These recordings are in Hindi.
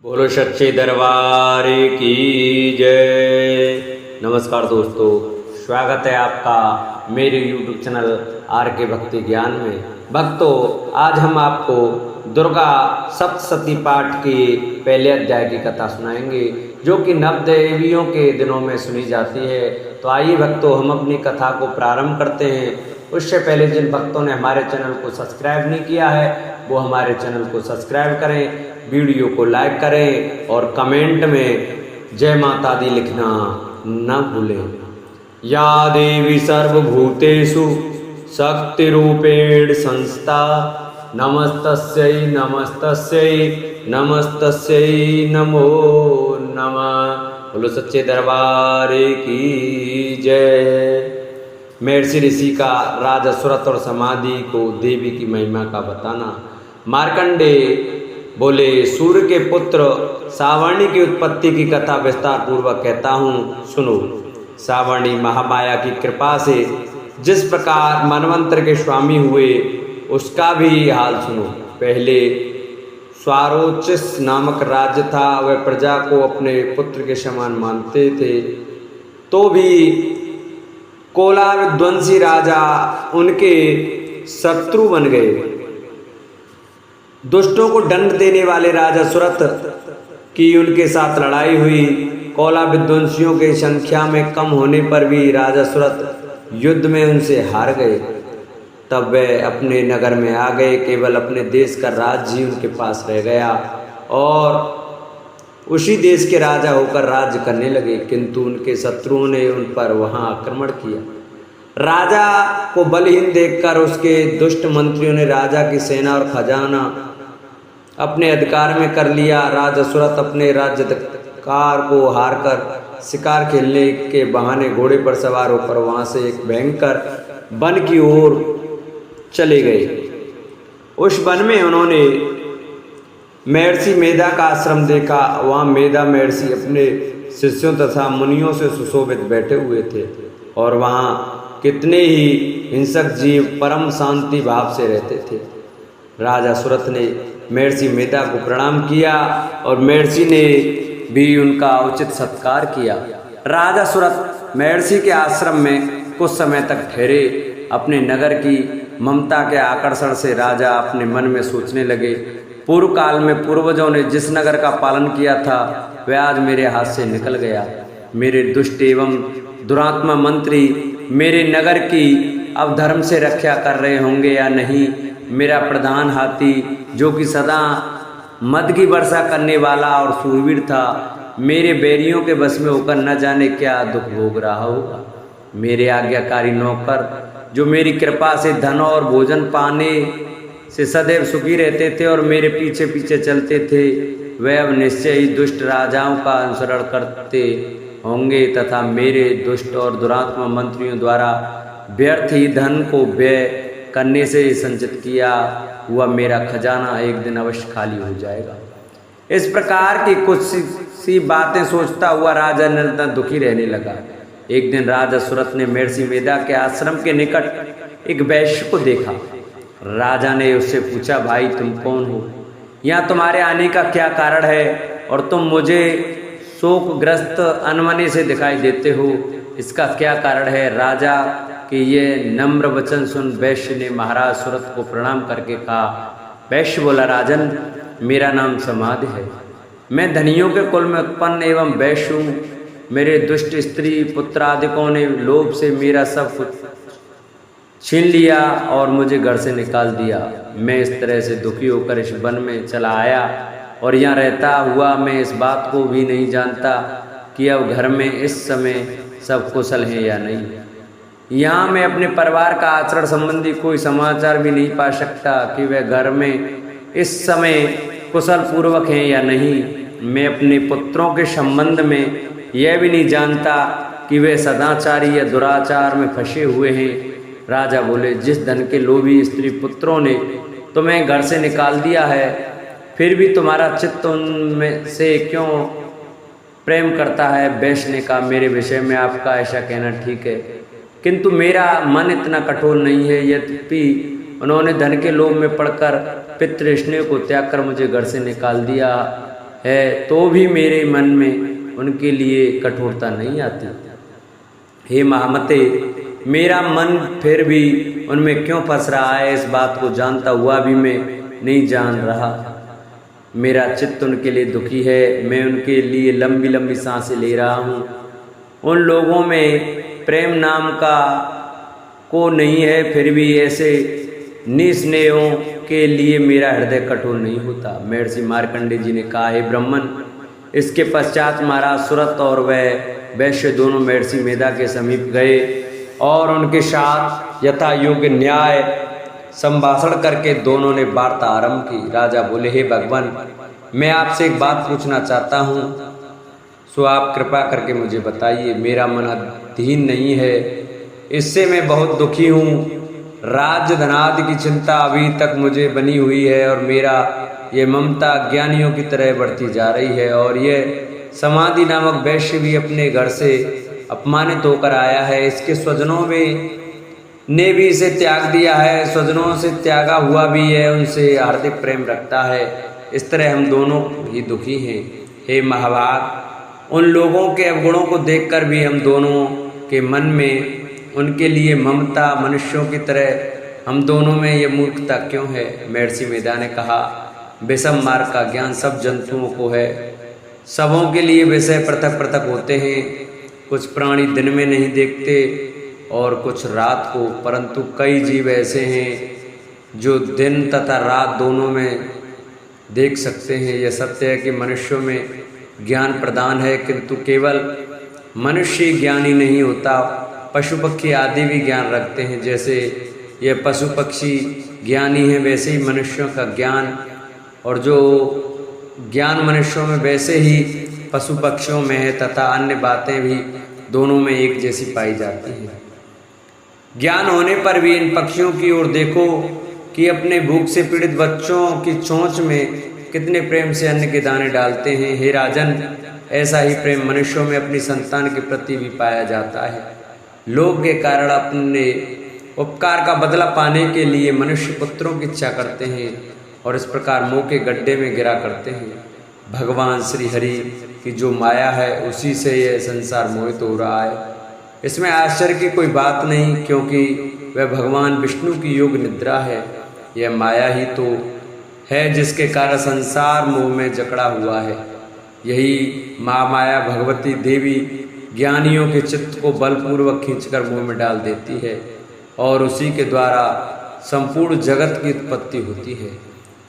बोलो सच्चे दरबार की जय। नमस्कार दोस्तों, स्वागत है आपका मेरे YouTube चैनल आर के भक्ति ज्ञान में। भक्तों, आज हम आपको दुर्गा सप्तशती पाठ के पहले अध्याय की कथा सुनाएंगे, जो कि नवदेवियों के दिनों में सुनी जाती है। तो आइए भक्तों, हम अपनी कथा को प्रारंभ करते हैं। उससे पहले जिन भक्तों ने हमारे चैनल को सब्सक्राइब नहीं किया है, वो हमारे चैनल को सब्सक्राइब करें, वीडियो को लाइक करें और कमेंट में जय माता दी लिखना न भूलें। या देवी सर्वभूतेषु शक्तिरूपेण संस्था, नमस्तस्यै नमस्तस्यै नमस्तस्यै नमो नमः। बोलो सच्चे दरबार की जय। महर्षि ऋषि का राजा सुरथ और समाधि को देवी की महिमा का बताना। मार्कंडे बोले, सूर्य के पुत्र सावर्णी की उत्पत्ति की कथा विस्तार पूर्वक कहता हूँ, सुनो। सावर्णी महामाया की कृपा से जिस प्रकार मनवंतर के स्वामी हुए, उसका भी हाल सुनो। पहले स्वारोचिस नामक राज्य था। वह प्रजा को अपने पुत्र के समान मानते थे, तो भी कोला विध्वंसी राजा उनके शत्रु बन गए। दुष्टों को दंड देने वाले राजा सुरथ की उनके साथ लड़ाई हुई। कोला विध्वंसियों की संख्या में कम होने पर भी राजा सुरथ युद्ध में उनसे हार गए। तब वे अपने नगर में आ गए। केवल अपने देश का राज्य ही उनके पास रह गया और उसी देश के राजा होकर राज्य करने लगे। किंतु उनके शत्रुओं ने उन पर वहां आक्रमण किया। राजा को बलहीन देखकर उसके दुष्ट मंत्रियों ने राजा की सेना और खजाना अपने अधिकार में कर लिया। राजा सुरथ अपने राज्याधिकार को हारकर शिकार खेलने के बहाने घोड़े पर सवार होकर वहां से एक भयंकर वन की ओर चले गए। उस वन में उन्होंने महर्षि मेधा का आश्रम देखा। वहाँ मेधा महर्षि अपने शिष्यों तथा मुनियों से सुशोभित बैठे हुए थे और वहाँ कितने ही हिंसक जीव परम शांति भाव से रहते थे। राजा सुरथ ने महर्षि मेधा को प्रणाम किया और महर्षि ने भी उनका उचित सत्कार किया। राजा सुरथ महर्षि के आश्रम में कुछ समय तक ठहरे। अपने नगर की ममता के आकर्षण से राजा अपने मन में सोचने लगे, पूर्व काल में पूर्वजों ने जिस नगर का पालन किया था, वह आज मेरे हाथ से निकल गया। मेरे दुष्ट एवं दुरात्मा मंत्री मेरे नगर की अब धर्म से रक्षा कर रहे होंगे या नहीं। मेरा प्रधान हाथी, जो कि सदा मद की वर्षा करने वाला और सूरवीर था, मेरे बैरियों के बस में होकर न जाने क्या दुख भोग रहा होगा। मेरे आज्ञाकारी नौकर, जो मेरी कृपा से धन और भोजन पाने से सदैव सुखी रहते थे और मेरे पीछे पीछे चलते थे, वे अब निश्चय ही दुष्ट राजाओं का अनुसरण करते होंगे तथा मेरे दुष्ट और दुरात्मा मंत्रियों द्वारा व्यर्थ ही धन को व्यय करने से संचित किया हुआ मेरा खजाना एक दिन अवश्य खाली हो जाएगा। इस प्रकार की कुछ सी बातें सोचता हुआ राजा निरंतर दुखी रहने लगा। एक दिन राजा सुरथ ने महर्षि मेधा के आश्रम के निकट एक वैश्य को देखा। राजा ने उससे पूछा, भाई तुम कौन हो? यहाँ तुम्हारे आने का क्या कारण है और तुम मुझे शोकग्रस्त अनमने से दिखाई देते हो, इसका क्या कारण है? राजा के ये नम्र वचन सुन वैश्य ने महाराज सुरथ को प्रणाम करके कहा। वैश्य बोला, राजन, मेरा नाम समाधि है। मैं धनियों के कुल में उत्पन्न एवं वैश्य हूँ। मेरे दुष्ट स्त्री पुत्रादिकों ने लोभ से मेरा सब कुछ छीन लिया और मुझे घर से निकाल दिया। मैं इस तरह से दुखी होकर इस वन में चला आया और यहाँ रहता हुआ मैं इस बात को भी नहीं जानता कि अब घर में इस समय सब कुशल हैं या नहीं। यहाँ मैं अपने परिवार का आचरण संबंधी कोई समाचार भी नहीं पा सकता कि वह घर में इस समय कुशल पूर्वक हैं या नहीं। मैं अपने पुत्रों के संबंध में यह भी नहीं जानता कि वे सदाचारी या दुराचार में फंसे हुए हैं। राजा बोले, जिस धन के लोभी स्त्री पुत्रों ने तुम्हें घर से निकाल दिया है, फिर भी तुम्हारा चित्त उनमें से क्यों प्रेम करता है? वैश्य ने कहा, मेरे विषय में आपका ऐसा कहना ठीक है, किंतु मेरा मन इतना कठोर नहीं है। यद्यपि उन्होंने धन के लोभ में पड़कर पितृ स्नेह को त्याग कर मुझे घर से निकाल दिया है तो भी मेरे मन में उनके लिए कठोरता नहीं आती। हे महामते, मेरा मन फिर भी उनमें क्यों फंस रहा है, इस बात को जानता हुआ भी मैं नहीं जान रहा। मेरा चित्त उनके लिए दुखी है, मैं उनके लिए लंबी लंबी सांसें ले रहा हूँ। उन लोगों में प्रेम नाम का को नहीं है, फिर भी ऐसे निस्नेहों के लिए मेरा हृदय कठोर नहीं होता। महर्षि मार्कंडेय जी ने कहा, हे ब्राह्मण, इसके पश्चात महाराज सुरत और वह वैश्य दोनों महर्षि मेधा के समीप गए और उनके साथ यथा योग्य न्याय संभाषण करके दोनों ने वार्ता आरंभ की। राजा बोले, हे भगवान, मैं आपसे एक बात पूछना चाहता हूँ, सो आप कृपा करके मुझे बताइए। मेरा मन अधीन नहीं है, इससे मैं बहुत दुखी हूँ। राज्य धनादि की चिंता अभी तक मुझे बनी हुई है और मेरा ये ममता ज्ञानियों की तरह बढ़ती जा रही है। और ये समाधि नामक वैश्य भी अपने घर से अपमानित होकर आया है, इसके स्वजनों में ने भी इसे त्याग दिया है, स्वजनों से त्यागा हुआ भी है, उनसे हार्दिक प्रेम रखता है। इस तरह हम दोनों ही दुखी हैं। हे महाभाग, उन लोगों के अवगुणों को देखकर भी हम दोनों के मन में उनके लिए ममता, मनुष्यों की तरह हम दोनों में ये मूर्खता क्यों है? महर्षि मेधा ने कहा, विषम मार्ग का ज्ञान सब जंतुओं को है, सबों के लिए विषय पृथक पृथक होते हैं। कुछ प्राणी दिन में नहीं देखते और कुछ रात को, परंतु कई जीव ऐसे हैं जो दिन तथा रात दोनों में देख सकते हैं। यह सत्य है कि मनुष्यों में ज्ञान प्रदान है, किंतु केवल मनुष्य ज्ञानी नहीं होता, पशु पक्षी आदि भी ज्ञान रखते हैं। जैसे यह पशु पक्षी ज्ञानी हैं, वैसे ही मनुष्यों का ज्ञान, और जो ज्ञान मनुष्यों में वैसे ही पशु पक्षियों में है, तथा अन्य बातें भी दोनों में एक जैसी पाई जाती हैं। ज्ञान होने पर भी इन पक्षियों की ओर देखो कि अपने भूख से पीड़ित बच्चों की चोंच में कितने प्रेम से अन्न के दाने डालते हैं। हे राजन, ऐसा ही प्रेम मनुष्यों में अपनी संतान के प्रति भी पाया जाता है। लोभ के कारण अपने उपकार का बदला पाने के लिए मनुष्य पुत्रों की इच्छा करते हैं और इस प्रकार मोह के गड्ढे में गिरा करते हैं। भगवान श्री हरि की जो माया है, उसी से यह संसार मोहित हो रहा है। इसमें आश्चर्य की कोई बात नहीं, क्योंकि वह भगवान विष्णु की योग निद्रा है। यह माया ही तो है जिसके कारण संसार मोह में जकड़ा हुआ है। यही महामाया भगवती देवी ज्ञानियों के चित्त को बलपूर्वक खींचकर मोह में डाल देती है और उसी के द्वारा संपूर्ण जगत की उत्पत्ति होती है।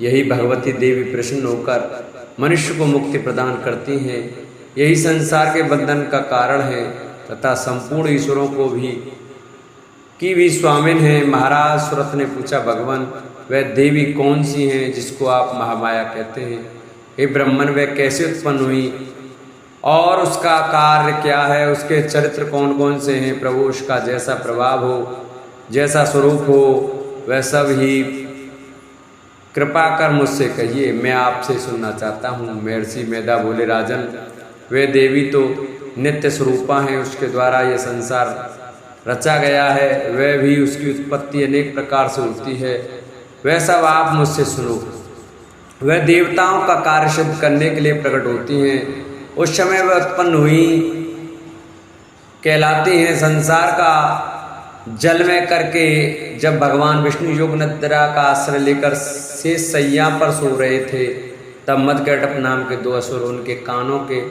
यही भगवती देवी प्रसन्न होकर मनुष्य को मुक्ति प्रदान करती हैं। यही संसार के बंधन का कारण है तथा संपूर्ण ईश्वरों को भी स्वामिन है। महाराज सुरत ने पूछा, भगवान, वह देवी कौन सी हैं जिसको आप महामाया कहते हैं? हे ब्राह्मण, वह कैसे उत्पन्न हुई और उसका कार्य क्या है? उसके चरित्र कौन कौन से हैं? प्रभु, उसका जैसा प्रभाव हो, जैसा स्वरूप हो, वह सब ही कृपा कर मुझसे कहिए, मैं आपसे सुनना चाहता हूँ। महर्षि मेधा बोले, राजन, वे देवी तो नित्य स्वरूपा हैं, उसके द्वारा यह संसार रचा गया है। वह भी उसकी उत्पत्ति अनेक प्रकार से होती है, वह सब आप मुझसे सुनो। वह देवताओं का कार्य सिद्ध करने के लिए प्रकट होती हैं, उस समय वह उत्पन्न हुई कहलाती हैं। संसार का जल में करके जब भगवान विष्णु योग निद्रा का आश्रय लेकर शेष सैया पर सो रहे थे, तब मदकटप नाम के दो असुर उनके कानों के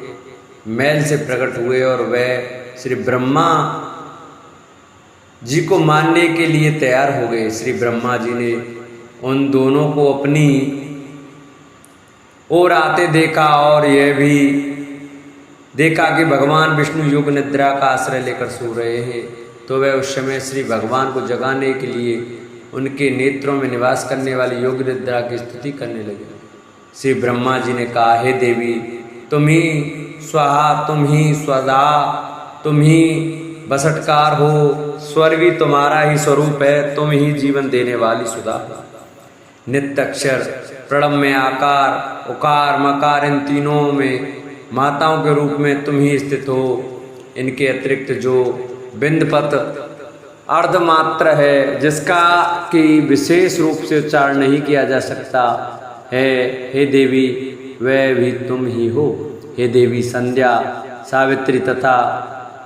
मैल से प्रकट हुए और वह श्री ब्रह्मा जी को मानने के लिए तैयार हो गए। श्री ब्रह्मा जी ने उन दोनों को अपनी ओर आते देखा और यह भी देखा कि भगवान विष्णु योग निद्रा का आश्रय लेकर सो रहे हैं। तो वह उस समय श्री भगवान को जगाने के लिए उनके नेत्रों में निवास करने वाली योग निद्रा की स्तुति करने लगे। श्री ब्रह्मा जी ने कहा, हे देवी, तुम ही स्वाहा, तुम ही स्वधा, तुम ही बसटकार हो, स्वर भी तुम्हारा ही स्वरूप है, तुम ही जीवन देने वाली सुधा हो। नित्य अक्षर, प्रणव में आकार, उकार, मकार, इन तीनों में माताओं के रूप में तुम ही स्थित हो। इनके अतिरिक्त जो बिंदपत अर्धमात्र है, जिसका कि विशेष रूप से उच्चारण नहीं किया जा सकता है, हे देवी, वह भी तुम ही हो। हे देवी संध्या, सावित्री तथा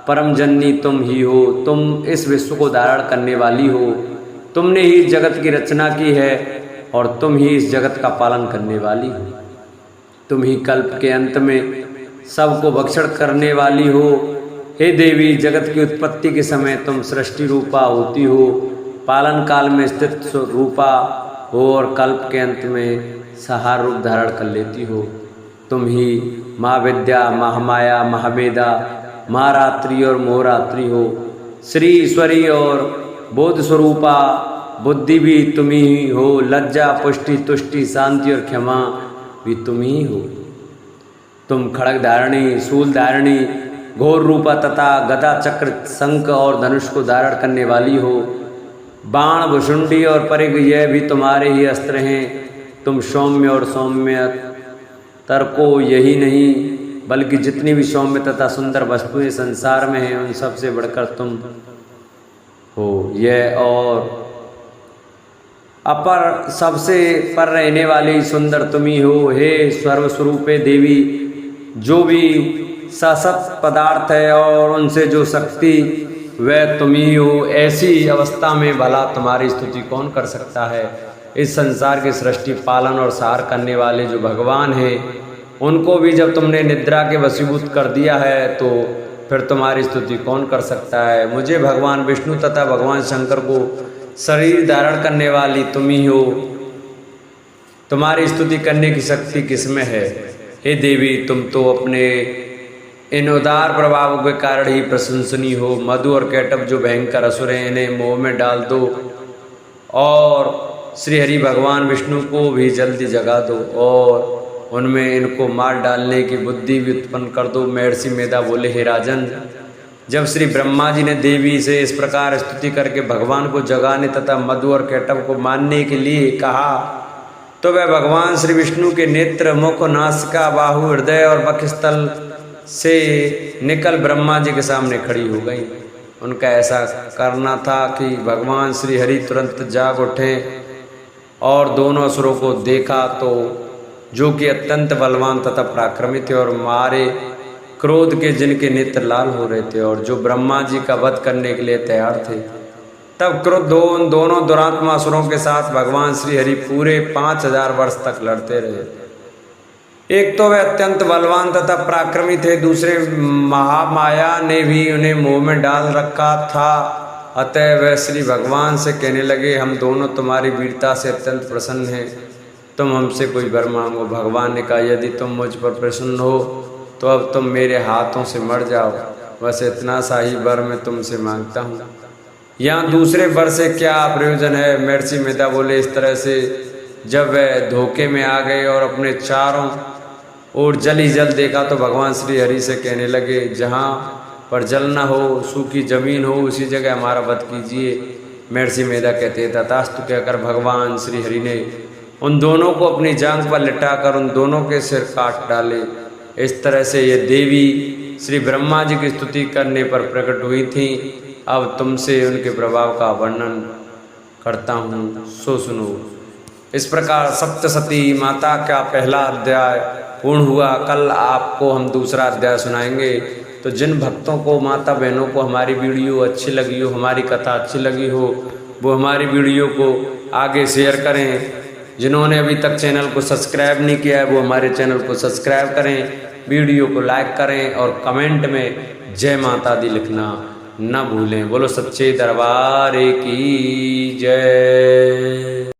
परम जननी तुम ही हो। तुम इस विश्व को धारण करने वाली हो। तुमने ही जगत की रचना की है और तुम ही इस जगत का पालन करने वाली हो। तुम ही कल्प के अंत में सबको भक्षण करने वाली हो। हे देवी, जगत की उत्पत्ति के समय तुम सृष्टि रूपा होती हो, पालन काल में स्थित रूपा हो और कल्प के अंत में संहार रूप धारण कर लेती हो। तुम ही महाविद्या, महामाया, महामेधा, महारात्रि और मोहरात्रि हो। श्री ईश्वरी और बोध स्वरूपा बुद्धि भी तुम ही हो। लज्जा, पुष्टि, तुष्टि, शांति और क्षमा भी तुम ही हो। तुम खड़ग धारणी, शूल धारणी, घोर रूपा तथा गदा, चक्र, शंख और धनुष को धारण करने वाली हो। बाण, भुषुंडी और परिघ यह भी तुम्हारे ही अस्त्र हैं। तुम सौम्य और सौम्य तर्को यही नहीं बल्कि जितनी भी सौम्य तथा सुंदर वस्तुएं संसार में हैं उन सबसे बढ़कर तुम हो। यह और अपर सबसे पर रहने वाली सुंदर तुम ही हो। हे सर्वस्वरूपे देवी, जो भी ससत पदार्थ है और उनसे जो शक्ति वह तुम ही हो। ऐसी अवस्था में भला तुम्हारी स्तुति कौन कर सकता है। इस संसार की सृष्टि, पालन और सार करने वाले जो भगवान हैं उनको भी जब तुमने निद्रा के वशीभूत कर दिया है तो फिर तुम्हारी स्तुति कौन कर सकता है। मुझे भगवान विष्णु तथा भगवान शंकर को शरीर धारण करने वाली तुम ही हो। तुम्हारी स्तुति करने की शक्ति किसमें है। हे देवी, तुम तो अपने इन उदार प्रभावों के कारण ही प्रशंसनीय हो। मधु और कैटभ जो भयंकर असुर हैं इन्हें मोह में डाल दो और श्री हरि भगवान विष्णु को भी जल्दी जगा दो और उनमें इनको मार डालने की बुद्धि भी उत्पन्न कर दो। महर्षि मेधा बोले, हे राजन, जब श्री ब्रह्मा जी ने देवी से इस प्रकार स्तुति करके भगवान को जगाने तथा मधु और कैटभ को मारने के लिए कहा तो वह भगवान श्री विष्णु के नेत्र, मुख, नासिका, बाहु, हृदय और वक्षस्थल से निकल ब्रह्मा जी के सामने खड़ी हो गई। उनका ऐसा करना था कि भगवान श्री हरि तुरंत जाग उठे और दोनों असुरों को देखा तो जो कि अत्यंत बलवान तथा पराक्रमित थे और मारे क्रोध के जिनके नेत्र लाल हो रहे थे और जो ब्रह्मा जी का वध करने के लिए तैयार थे। तब क्रोध दोनों दुरात्मा असुरों के साथ भगवान श्री हरि पूरे 5000 वर्ष तक लड़ते रहे। एक तो वे अत्यंत बलवान तथा पराक्रमी थे, दूसरे महामाया ने भी उन्हें मोह में डाल रखा था। अतः वह श्री भगवान से कहने लगे, हम दोनों तुम्हारी वीरता से अत्यंत प्रसन्न हैं, तुम हमसे कोई वर मांगो। भगवान ने कहा, यदि तुम मुझ पर प्रसन्न हो तो अब तुम मेरे हाथों से मर जाओ, बस इतना सा ही वर मैं तुमसे मांगता हूँ। यहाँ दूसरे वर से क्या प्रयोजन है। महर्षि मेधा बोले, इस तरह से जब वह धोखे में आ गए और अपने चारों ओर जल ही जल देखा तो भगवान श्री हरि से कहने लगे, जहाँ पर जल न हो, सूखी जमीन हो, उसी जगह हमारा वध कीजिए। महर्षि मेधा कहते, तथास्तु कहकर भगवान श्री हरि ने उन दोनों को अपनी जांघ पर लिटाकर उन दोनों के सिर काट डाले। इस तरह से ये देवी श्री ब्रह्मा जी की स्तुति करने पर प्रकट हुई थी। अब तुमसे उनके प्रभाव का वर्णन करता हूँ, सो सुनो। इस प्रकार सप्तसती माता का पहला अध्याय पूर्ण हुआ। कल आपको हम दूसरा अध्याय सुनाएंगे। तो जिन भक्तों को, माता बहनों को हमारी वीडियो अच्छी लगी हो, हमारी कथा अच्छी लगी हो, वो हमारी वीडियो को आगे शेयर करें। जिन्होंने अभी तक चैनल को सब्सक्राइब नहीं किया है वो हमारे चैनल को सब्सक्राइब करें, वीडियो को लाइक करें और कमेंट में जय माता दी लिखना न भूलें। बोलो सच्चे दरबार की जय।